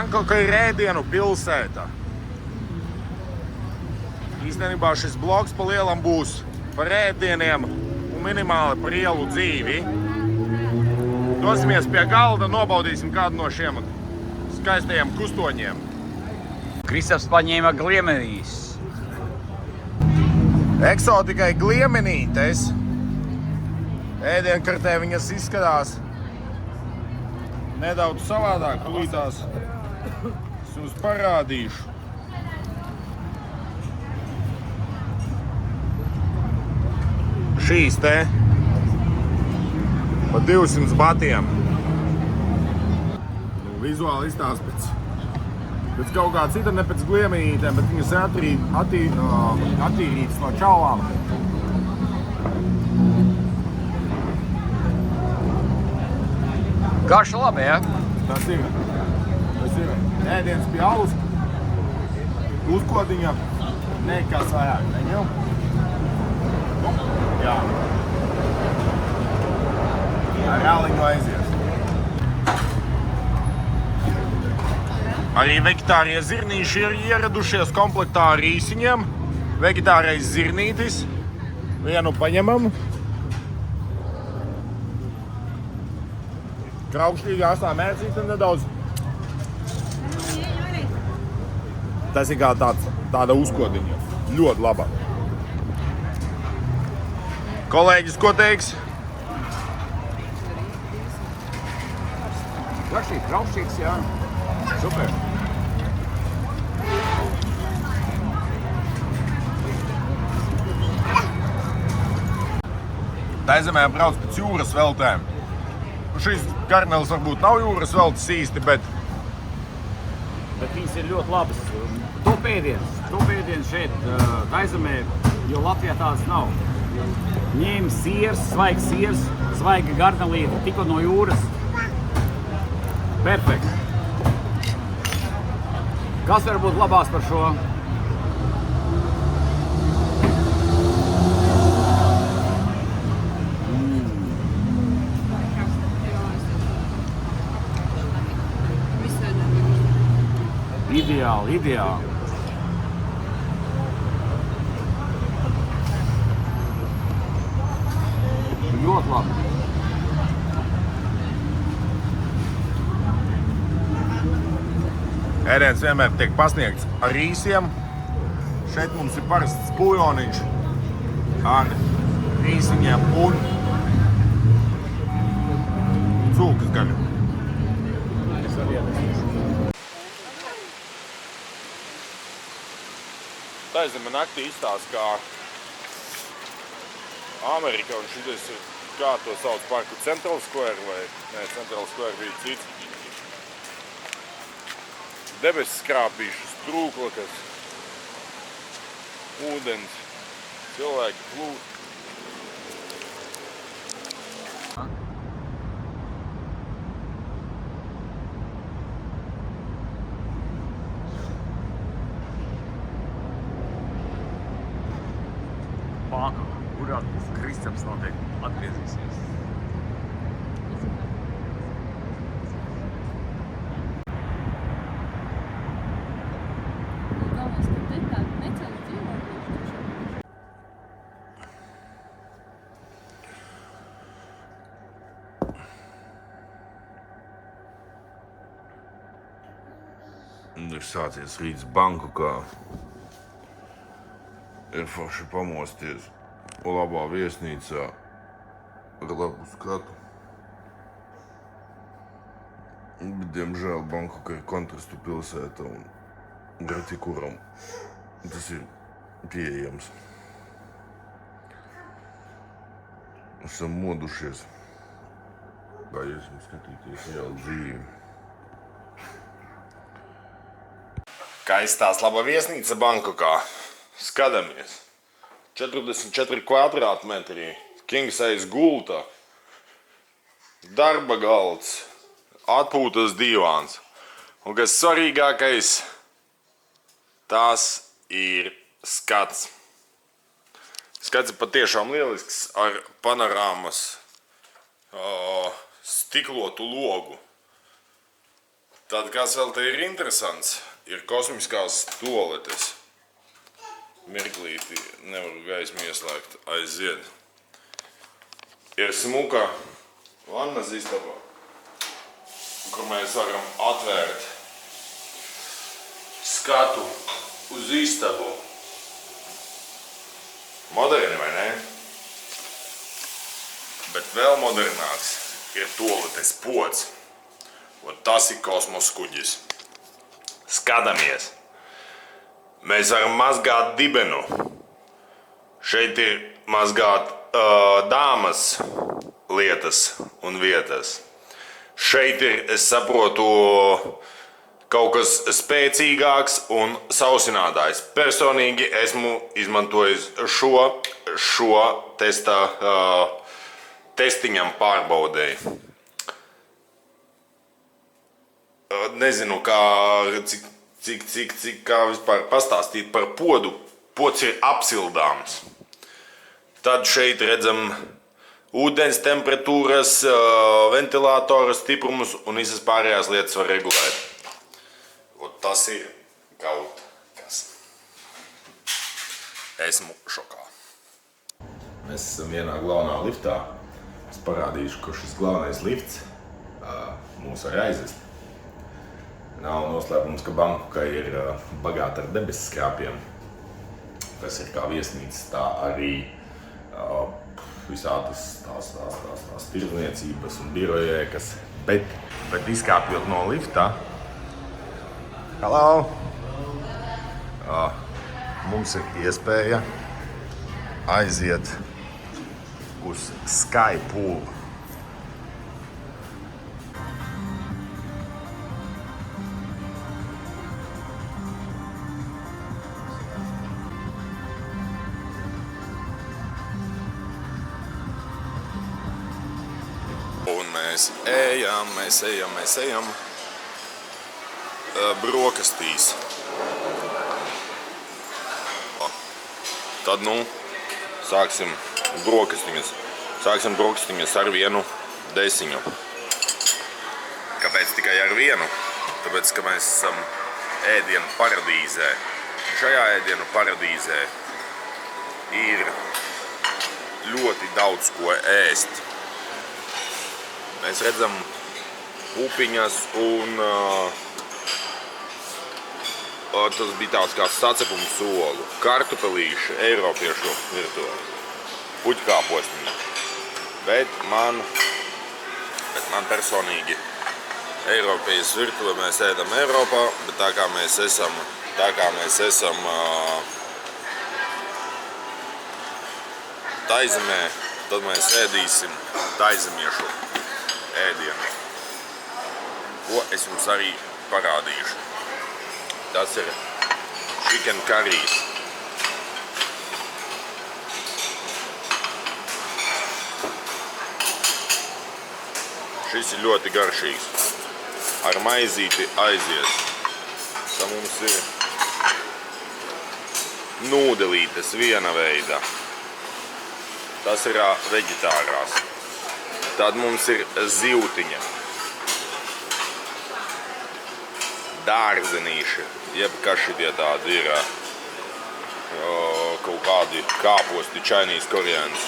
Bankoka ir ēdienu pilsēta. Īstenībā šis blogs pa lielam būs par ēdieniem un minimāli par ielu dzīvi. Dosimies pie galda, nobaudīsim kādu no šiem skaistajiem kustoņiem. Kristaps paņēma gliemenīs. Eksotikai gliemenītes. Ēdienkartē viņas izskatās nedaudz savādāk, tūlītās es jums parādīšu. Šīs te pa 200 batiem. Vizuāli izstāsta pēc kaut kā cita, ne pēc gliemenītēm, bet viņas attīrītas no čaulām. Garša labi, ja? Tas ir. Ēdiens pie alus, uzkodiņa, nekas vairāk, neņem. Jā. Ar jāliņu aizies. Arī vegetārie zirnīši ir ieradušies komplektā ar rīsiņiem. Vegetārais zirnītis. Vienu paņemam. Kraukšķīgi asā mērcīta nedaudz. Tas ir kā tāda uzkodiņa. Ļoti laba. Kolēģis, ko teiks? Kraukšķīgs, jā. Super. Taizemē brauc pēc jūras veltēm. Šīs karneles varbūt nav jūras veltes īsti, bet viņas ir ļoti labas. Top ēdiens šeit Taizemē, jo Latvijā tādas nav. Ņēma siers, svaiga garnelīte, tikko no jūras. Perfekt. Kas var būt labās par šo? Ideāli. Ļoti labi. ēdiens vienmēr tiek pasniegts ar rīsiem. Šeit mums ir parasts buļoniņš ar rīsiņiem un cūkas gaļu. Taizeme naktī izstāsta, kā Amerika, un šitais ir, kā to sauc parku, Central Square vai? Nē, Central Square bija cits. Debesis skrāpīšas, trūklakas, ūdens, cilvēki plūst. Banka, kurā Kristaps noteikti atgriezīsies. Ir sācies rīts Bankokā. Ir forši pamosties labā viesnīcā ar labu skatu. Bet, diemžēl, Bankoka ir kontrastu pilsēta un grati kuram tas ir pieejams. Esam modušies, gājiesim skatīties ielu dzīvi. Kā izstāsta laba viesnīca Bankokā? Skatāmies. 44 kvadrātmetri, king size gulta, darba galds, atpūtas divāns. Un kas svarīgākais, tas ir skats. Skats ir patiešām lielisks ar panorāmas stiklotu logu. Tad, kas vēl te ir interesants, ir kosmiskās toaletes. Mirklīti nevaru gaismu ieslēgt, aiziet. Ir smuka vannas istaba, kur mēs varam atvērt skatu uz istabu. Moderni, vai ne? Bet vēl modernāks ir toaletes pods. Un tas ir kosmosa kuģis. Skatāmies. Mēs varam mazgāt dibenu. Šeit ir mazgāt dāmas lietas un vietas. Šeit ir, es saprotu, kaut kas spēcīgāks un sausinātājs. Personīgi esmu izmantojis šo testiņam pārbaudēju. Nezinu, kā vispār pastāstīt par podu. Pods ir apsildāms. Tad šeit redzam ūdens temperatūras, ventilātora stiprumus un visas pārējās lietas var regulēt. Un tas ir kaut kas. Esmu šokā. Mēs esam vienā galvenā liftā. Es parādīšu, ka šis galvenais lifts mūs var aizvest. Nav noslēpums, ka Bankokā ir bagāta ar debesu skrāpiem. Tas ir kā viesnīca, tā arī visādas tās tirdzniecības un birojēkas. Bet izkāpjot no lifta, mums ir iespēja aiziet uz Sky Pool. Un mēs ejam brokastīs. Tad, sāksim brokastiņas. Sāksim brokastiņas ar vienu desiņu. Kāpēc tikai ar vienu? Tāpēc, ka mēs esam ēdienu paradīzē. Šajā ēdienu paradīzē ir ļoti daudz ko ēst. Mēs redzam upiņas un tas bija tāds kā sacepumu solu. Kartupelīši, eiropiešu virtuve, puķkāposniņi. Bet man personīgi eiropiešu virtuve mēs ēdam Eiropā, bet tā kā mēs esam Taizemē, tad mēs ēdīsim taizemiešu ēdienu, ko es jums arī parādīšu. Tas ir chicken curries. Šis ir ļoti garšīgs. Ar maizīti aizies. Tā mums ir nūdelītes viena veida. Tas ir veģetārās. Tad mums ir zivtiņa. Dārzenīši, jeb kā šitie tādi ir kaut kādi kāposti, Chinese koreans.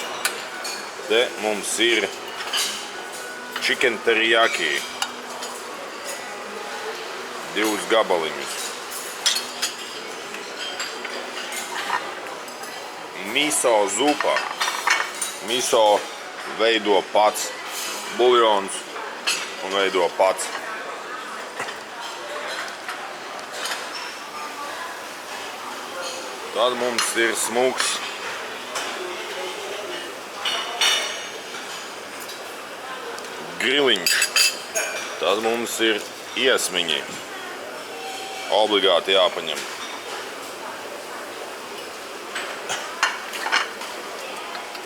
Te mums ir chicken teriyaki. 2 gabaliņus. Miso zupa. Miso veido pats buljons un veido pats. Tad mums ir smuks griliņš. Tad mums ir iesmiņi. Obligāti jāpaņem.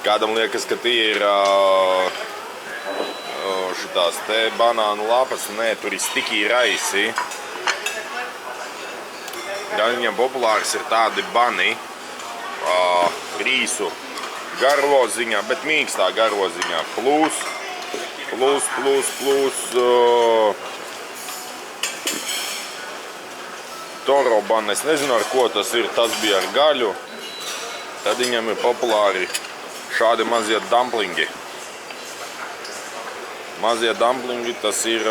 Kādam liekas, ka tie ir šitās te banānu lapas. Nē, tur ir sticky raisi. Viņam populārs ir tādi bani, rīsu garvoziņā, bet mīkstā garvoziņā. Plus Toroban, es nezinu, ar ko tas ir, tas bija ar gaļu. Tad viņam ir populāri šādi mazie dumplingi. Mazie dumplingi, tas ir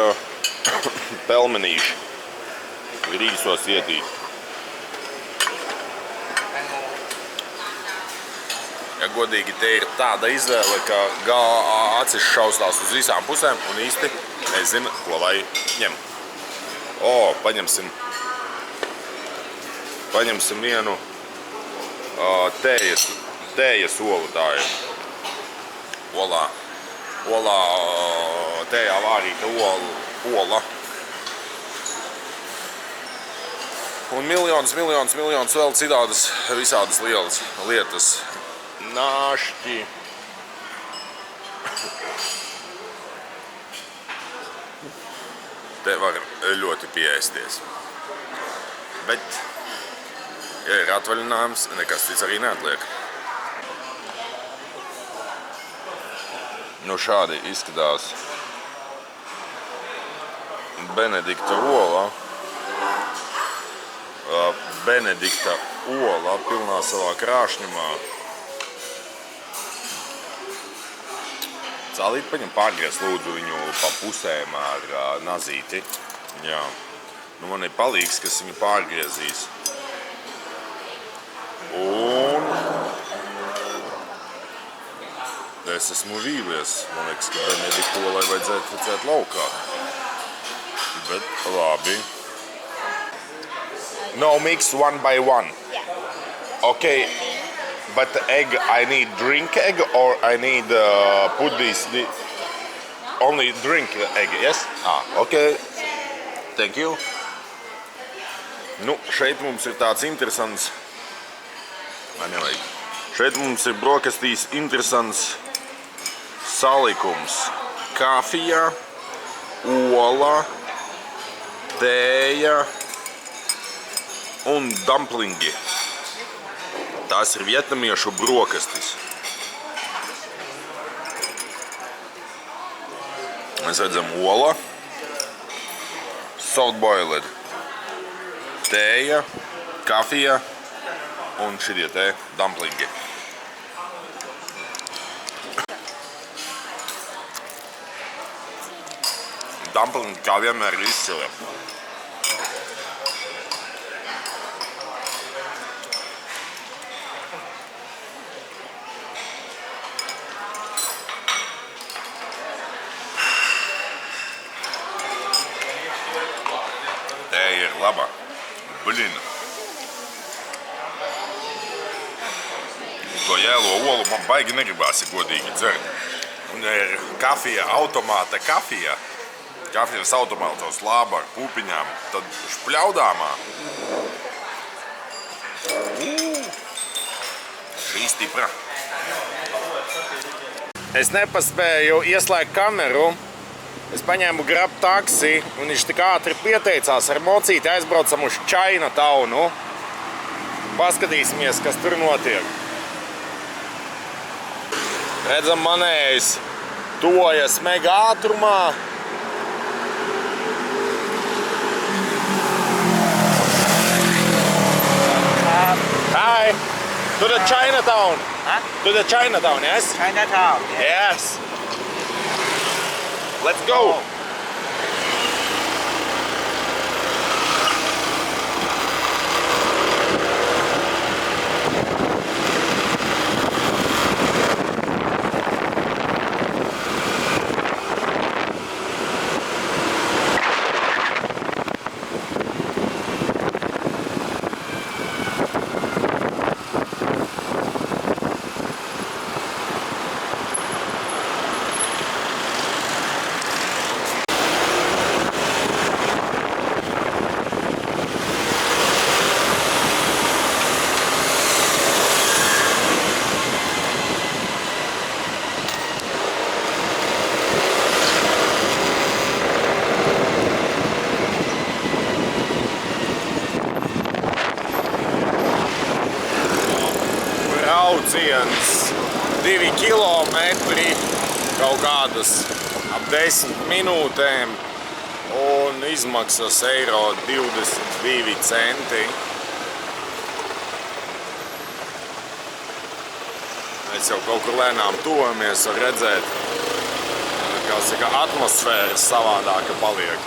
pelmenīši, rīsos ietīt. Ja godīgi, te ir tāda izvēle, ka acis šaustās uz visām pusēm un īsti nezinu, ko lai ņem. Paņemsim vienu tējas olu, tā ir. Olā tējā vārīta ola. Un miljonus vēl citādas visādas lielas lietas. Nāšķi. Te var ļoti pieēsties. Bet, ja ir atvaļinājums, nekas cits arī neatliek. Nu šādi izskatās Benedikta ola. Benedikta ola pilnā savā krāšņumā. Cālīt paņem pārgriez lūdzu viņu pa pusēm ar nazīti. Jā. Nu man ir palīgs, kas viņu pārgriezīs. Un es esmu vīlies. Man liekas, ka Benedikta olai vajadzētu ficēt laukā. Bet labi. No, mix one by one. Okay. But egg, I need drink egg or I need put this only drink egg, yes? Okay. Thank you. Nu, šeit mums ir tāds interesants. Nevajag. Šeit mums ir brokastīs interesants salikums. Kafija, ola, tēja un dumplingi. Tās ir vietnamiešu brokastis. Mēs redzam ola, salt boiled, tēja, kafija un šitie te dumplingi. Dumplingi kā vienmēr ir izcili. Ir laba. Blin. To jēlo olu man baigi negribās, ja godīgi dzert. Un ir kafija, automāta kafija. Kafijas automātos lāba ar pupiņām. Tad špļaudāmā. Šī stipra. Es nepaspēju ieslēgt kameru. Es paņēmu Grab taksi, un viņš tik ātri pieteicās ar mocīti, aizbraucam uz Chinatownu. Paskatīsimies, kas tur notiek. Redzam, manējs tojas mega ātrumā. Hi! To the Chinatown! Huh? To the Chinatown, yes? Chinatown. Yes! Let's go! Brauciens 2 kilometri, kaut kādas ap 10 minūtēm. Un un izmaksas €22. Mēs jau kaut kur lēnām tuvamies, var redzēt, kā saka, atmosfēra savādāka paliek.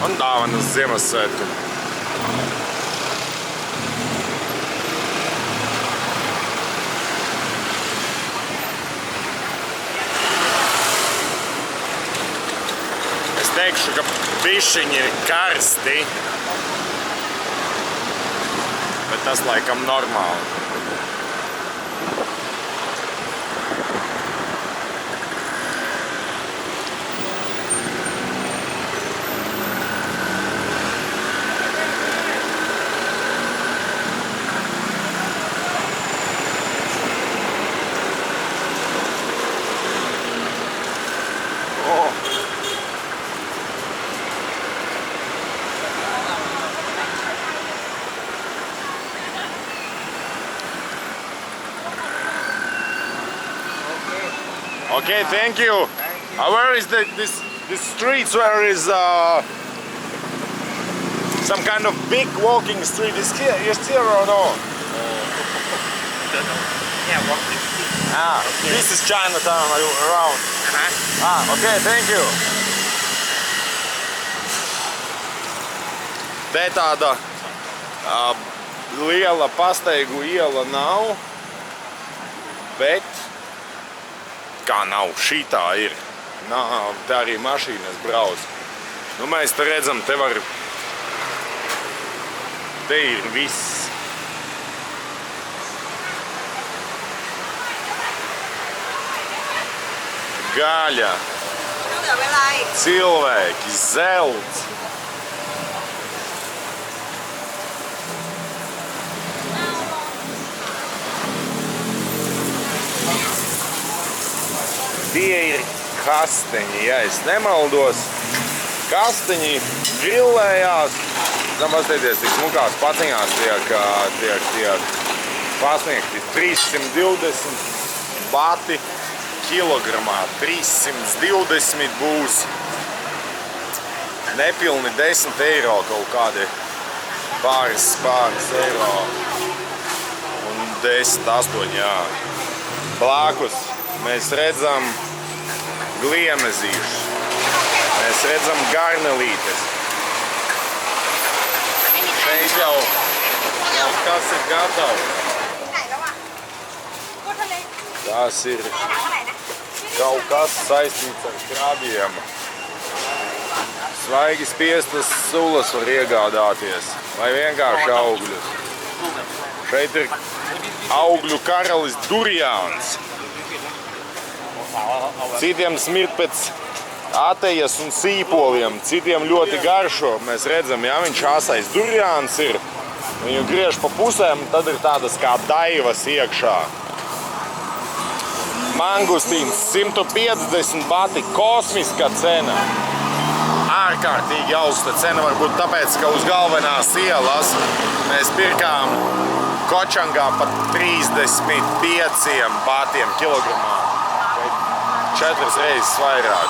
Un dāvanas Ziemassvētku. Es teikšu, ka bišķiņi ir karsti, bet tas laikam normāli. Okay, thank you. Where is this streets? Where is some kind of big walking street? Is here or no? Yeah, walking street. Okay. This is Chinatown around. Okay, thank you. Te tāda liela pastaigu iela nav, bet kā nav, šitā ir. Te arī mašīnas brauc. Nu, mēs te redzam, te ir viss. Gaļa, cilvēki, zelts. Tie ir kasteņi, ja es nemaldos. Kasteņi grillējās. Paskatieties, cik smukās paciņās tiek pasniegti 320 bati kilogramā. 320 būs nepilni 10 eiro kaut kādi pāris eiro. Un 10, 8, jā. Blākus mēs redzam gliemezīšus, mēs redzam garnelītes. Šeit jau kas ir gatavs. Tas ir kaut kas saistīts ar krabiem. Svaigi spiestas sulas var iegādāties, vai vienkārši augļus. Šeit ir augļu karalis duriāns. Citiem smirt pēc atejas un sīpoliem, citiem ļoti garšo. Mēs redzam, ja viņš asais duriāns ir, viņu griež pa pusēm, tad ir tādas kā daivas iekšā. Mangustīns 150 bati, kosmiska cena. Ārkārtīgi augsta cena, varbūt tāpēc, ka uz galvenās ielas mēs pirkām Kočangā pat 35 batiem kilogramā. 4 reizes vairāk.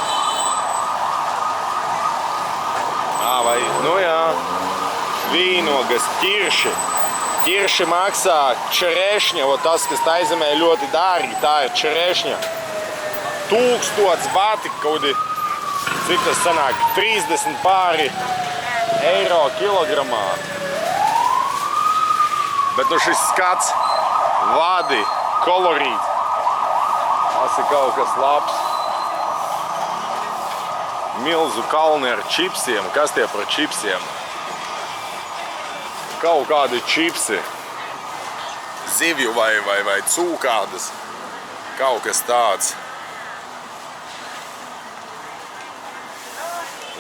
vīnogas ķirši. Ķirši maksā čerešņa, tas, kas Taizemē ļoti dārgi, tā ir čerešņa. 1000 bati, kaudi, cik tas sanāk, 30 pāri eiro kilogramā. Bet nu šis skats, vadi, kolorīt, tas ir kaut kas labs. Milzu kalni ar čipsiem. Kas tie par čipsiem? Kaut kādi čipsi. Zivju vai cūkādas. Kaut kas tāds.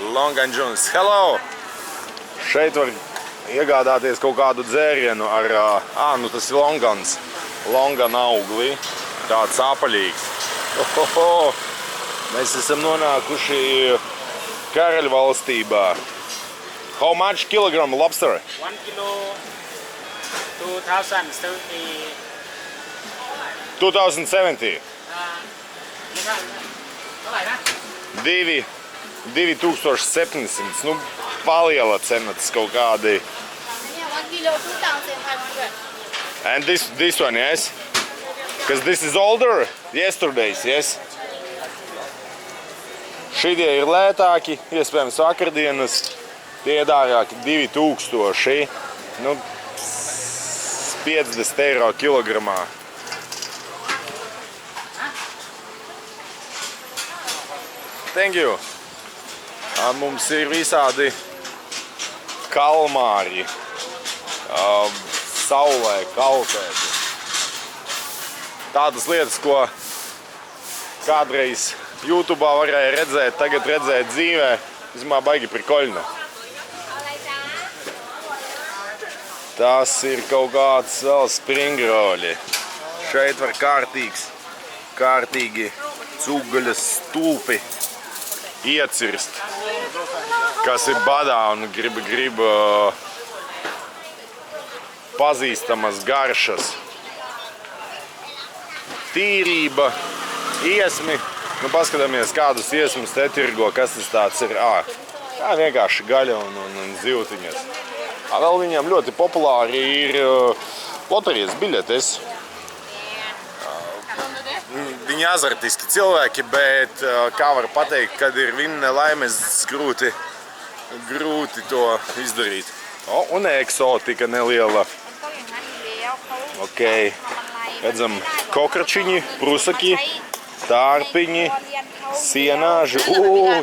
Long John's. Hello! Šeit var iegādāties kaut kādu dzērienu ar... nu tas ir longans. Longan augli. Tāds apaļīgs. Ohoho! Mēs esam nonākuši Karaļvalstībā. How much kilogram lobster? 1 kilo 2070. 2070. 2700. Nu, paliela cena, tas kaut kādi. 1 kilo 2,500. And this one, yes? Because this is older. Yesterday's, yes? Šitie ir lētāki, iespējams vakardienas, tie dārgāki 2000, nu 50 eiro kilogramā. Thank you! Mums ir visādi kalmāri, saulē, kaltēti. Tādas lietas, ko kādreiz YouTube'ā varēja redzēt, tagad redzēt dzīvē, vismā baigi prikoļna. Tas ir kaut kāds vēl springroļi. Šeit var kārtīgi cūgaļas stulpi iecirst, kas ir badā un grib pazīstamas garšas. Tīrība, iesmi. Nu, paskatāmies, kādus iesmus te tirgo, kas tas tāds ir. Tā vienkārši gaļa un zivtiņas. Vēl viņam ļoti populāri ir loterijas biļetes. Viņi azartiski cilvēki, bet, kā var pateikt, kad ir viņa laimes, grūti to izdarīt. Un eksotika neliela. Ok, redzam kokračiņi, prusaki. Tārpiņi, sienāži,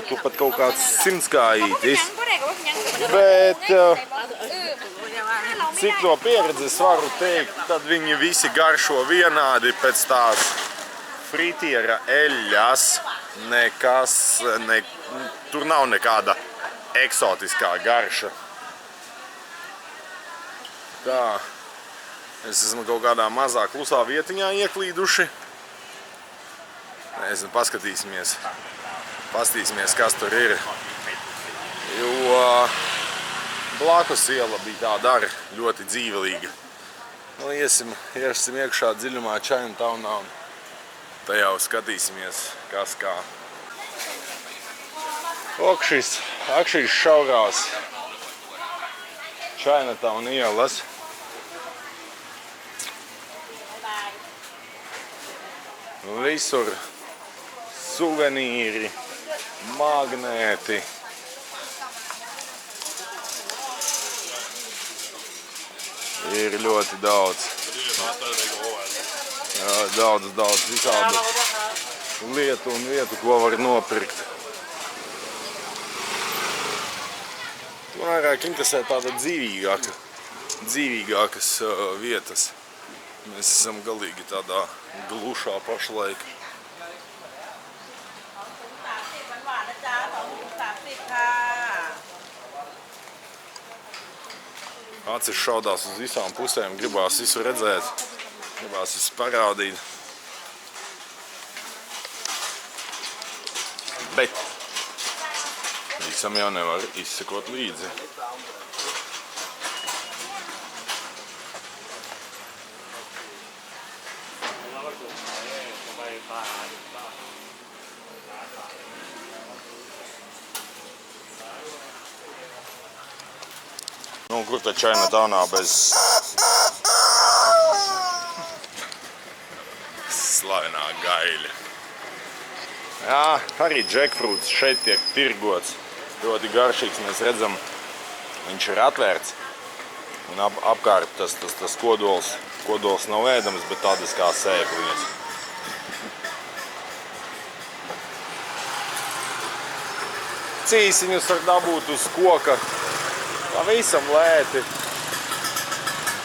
tu pat kaut kāds 100 kājītis. Bet, cik no pieredzes varu teikt, tad viņi visi garšo vienādi pēc tās fritiera eļļas. Tur nav nekāda eksotiskā garša. Tā, mēs esam kaut kādā mazā klusā vietiņā ieklīduši. Nezinu, paskatīsimies, kas tur ir. Jo blakus iela bija tāda arī ļoti dzīvelīga. Nu, iesim iekšā dziļumā Chinatownā un te jau skatīsimies, kas kā. Šīs šaurās Chinatown ielas. Visur suvenīri, magnēti. Ir ļoti daudz. Daudz visādu lietu un vietu, ko var nopirkt. Vairāk interesē tāda dzīvīgākas vietas. Mēs esam galīgi tādā glušā pašlaik. Acis šaudās uz visām pusēm, gribās visu redzēt, gribās visu parādīt. Bet visam jau nevar izsekot līdzi. Nu, kur tad Chinatownā bez slavenā gaļa. Jā, arī džekfrūts šeit tiek tirgots. Ļoti garšīgs, mēs redzam, viņš ir atvērts. Un apkārt tas kodols nav ēdams, bet tādas kā sēkliņas. Cīsiņus var dabūt uz koka. Pavisam lēti.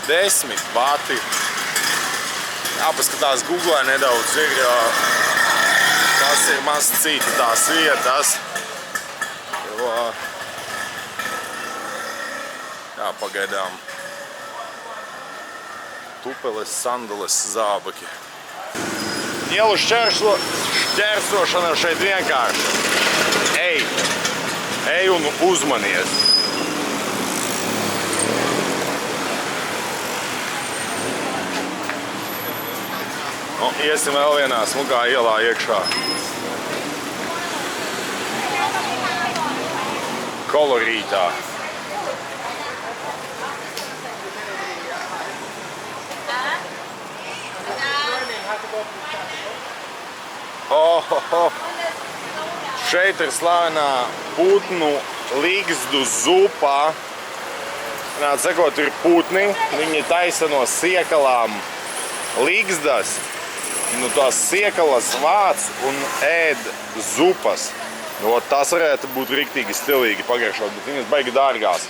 10 bati. Jāpaskatās Googlē nedaudz tas ir maz cita tās vietas. Jā, pagaidām. Tupeles, sandales, zābaki. Ielu šķērsošana šeit vienkārši. Ej un uzmanies. Iesim vēl vienā smukā ielā iekšā. Kolorītā. Šeit ir slavenā putnu ligzdu zupa. Nāc sakot, ir putni, viņi taisa no siekalām ligzdas. Nu, tās siekalas vāc un ēd zupas. Nu, tas varētu būt riktīgi stilīgi pagaršot, bet viņas baigi dārgās.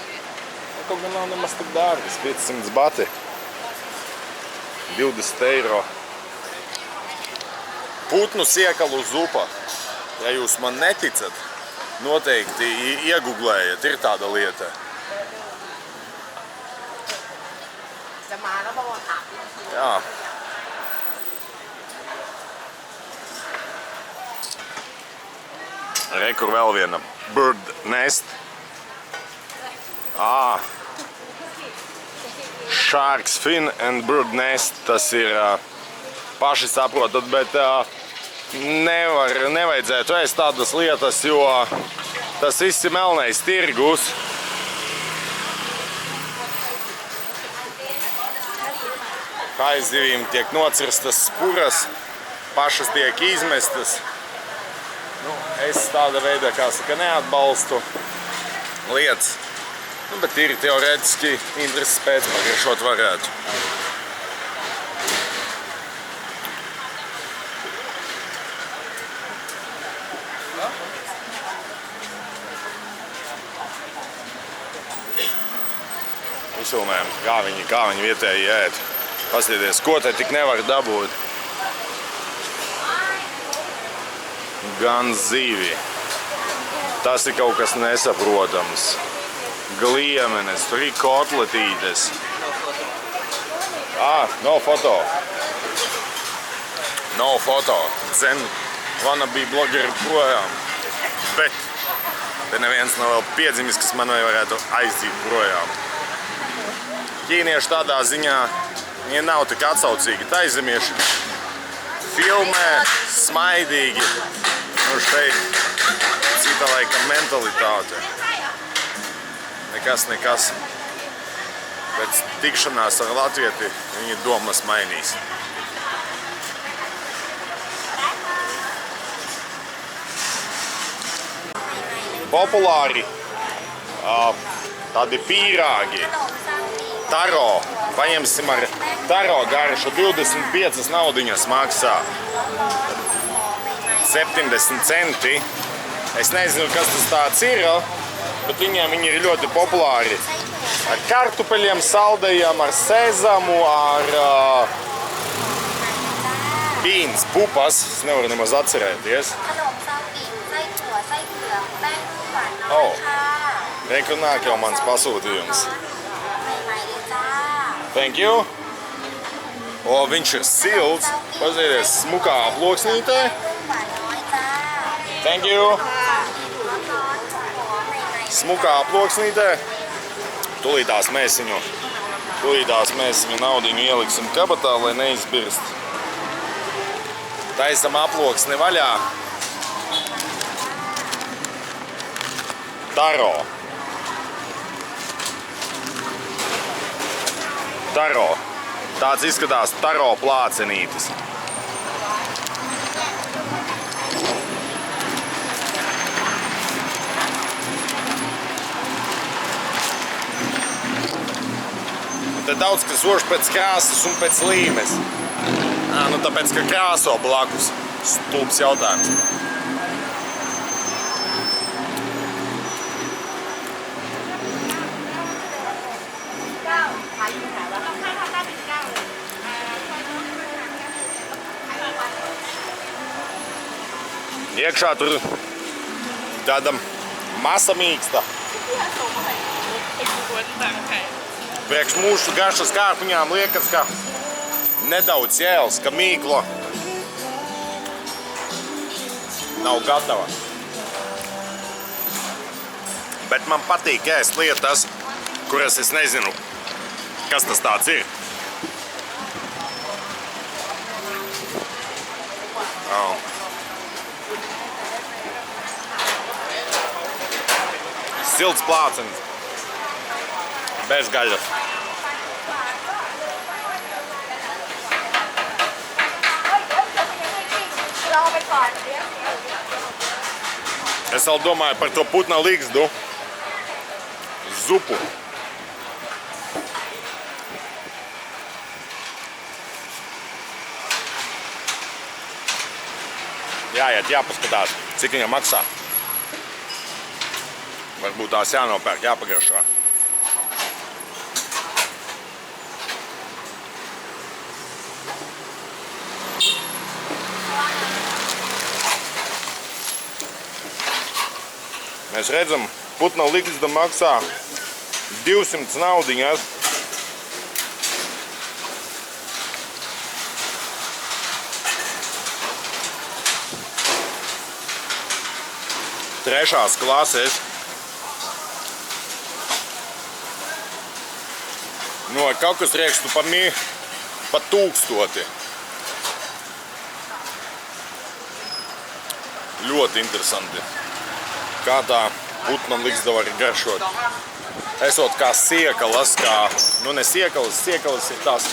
Kaut gan nav nemaz tik dārgas, 500 bati. 20 eiro. Putnu siekalu zupa. Ja jūs man neticat, noteikti ieguglējiet, ir tāda lieta. Jā. Re, kur vēl viena bird nest. Shark's fin and bird nest. Tas ir paši saprotat, bet nevajadzētu ēst tādas lietas, jo tas viss ir melnais tirgus. Haizdivīm tiek nocirstas spuras, pašas tiek izmestas. Nu, es tāda veidā, kā saka, neatbalstu lietas. Nu, bet ir teorētiski intereses pēc pagaršot varētu. Uzfilmējam, kā viņi vietēji ēd. Paskatieties, ko te tik nevar dabūt. Gan zivi. Tas ir kaut kas nesaprotams. Gliemenes, tur ir kotletītes. No foto. No foto. Dzen, wannabe blogeri projām. Bet te neviens nav vēl piedzimis, kas man varētu aizdīt projām. Ķīnieši tādā ziņā, viņi nav tik atsaucīgi. Taizemieši filmē, smaidīgi. Nu šeit cita laika mentalitāte. Nekas. Pēc tikšanās ar latvieti viņi domas mainīs. Populāri tādi pīrāgi. Taro. Paņemsim ar taro garšu 25 naudiņas maksā. 70 centi. Es nezinu, kas tas tāds ir, bet viņi ir ļoti populāri. Ar kartupeļiem, saldējiem, ar sezamu, ar beans, pupas. Es nevaru nemaz atcerēties. Reku nāk jau mans pasūtījums. Thank you. Viņš ir silts. Paskatieties, smukā aploksnītē. Thank you. Smukā aploksnītē. Tūlītās mēsiņu naudiņu ieliksim kabatā, lai neizbirst. Taisam aploksni vaļā. Taro. taro. Tāds izskatās taro plācenītis. Un te daudz, kas ož pēc krāsas un pēc līmes. Nu tāpēc, ka krāso blakus. Stulbs jautājums. Iekšā tur tāda masa mīksta. Priekš mūsu garšas kārpiņām liekas, ka nedaudz jēls, ka mīklo nav gatava. Bet man patīk ēst lietas, kuras es nezinu, kas tas tāds ir. Silts plācenis. Bez gaļas. Es vēl domāju par to putna ligzdu zupu. Jāiet, jāpaskatās, cik viņa maksā. Varbūt tās jānopērk, jāpagaršā. Mēs redzam, putna ligzda maksā 200 naudiņas. Trešās klases. No kaut kas riekstu pa 1000. Ļoti interesanti. Kā tā putna ligzda var garšot. Esot kā siekalas, nu ne siekalas, siekalas ir tās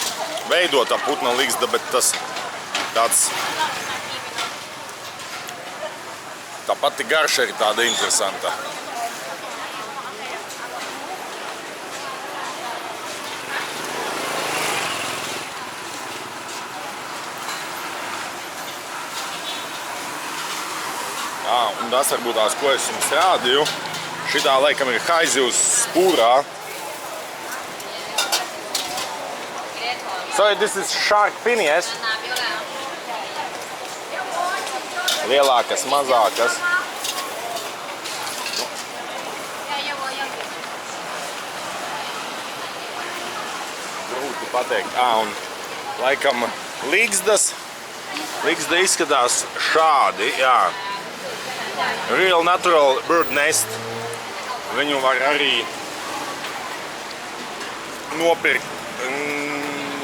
veidotā putna ligzda, bet tas tāds, tā pati garša ir tāda interesanta. Un tas varbūt tās, ko es jums rādīju. Šitā laikam ir haizivs spūrā. So this is shark fin, yes? Lielākas, mazākas. Grūti pateikt. Un laikam ligzda izskatās šādi, jā. Real natural bird nest. Viņu var arī nopirkt,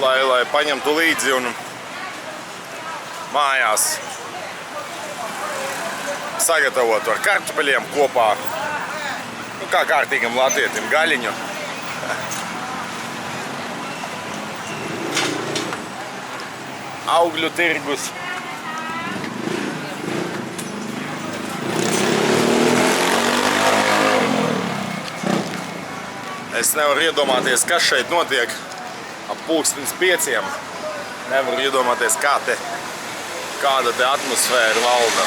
lai paņemtu līdzi un mājās sagatavotu ar kartupeļiem kopā. Nu, kā kārtīgam latietim gaļiņu. Augļu tirgus. Es nevaru iedomāties, kas šeit notiek ap 5:30. Nevaru iedomāties, kāda te atmosfēra valda.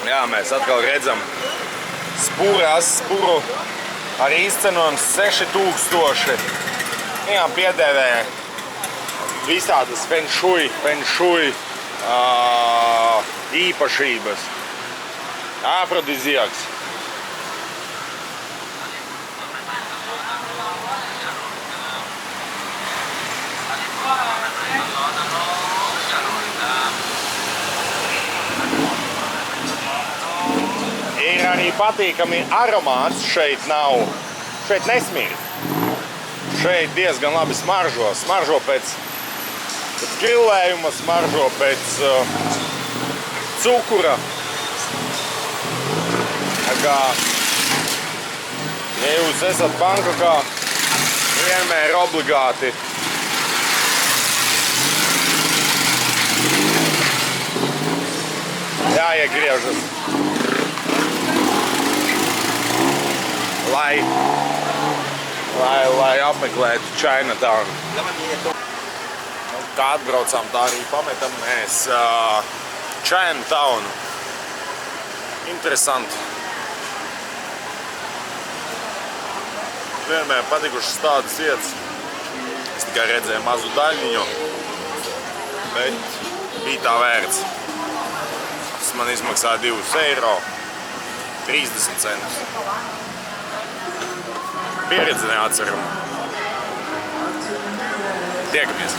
Jā, mēs atkal redzam spuru ar izcenojums 6000. Jā, piedēvē visādas feng shui īpašības. Afrodiziaks. Ir arī patīkami aromāts, šeit nesmird. Šeit diezgan labi smaržo. Smaržo pēc grillējuma, smaržo pēc cukura. Ja jūs esat Bankokā, Vienmēr obligāti. Jāiegriežas. Lai apmeklētu Chinatown. Kā atbraucām, tā arī pametam mēs Chinatown. Interesanti. Vienmēr patikušas tādas vietas. Es tikai redzēju mazu daļiņu, bet bija tā vērts. Tas man izmaksāja 2 eiro, 30 centus. Pieredzi neatceram. Tiekamies!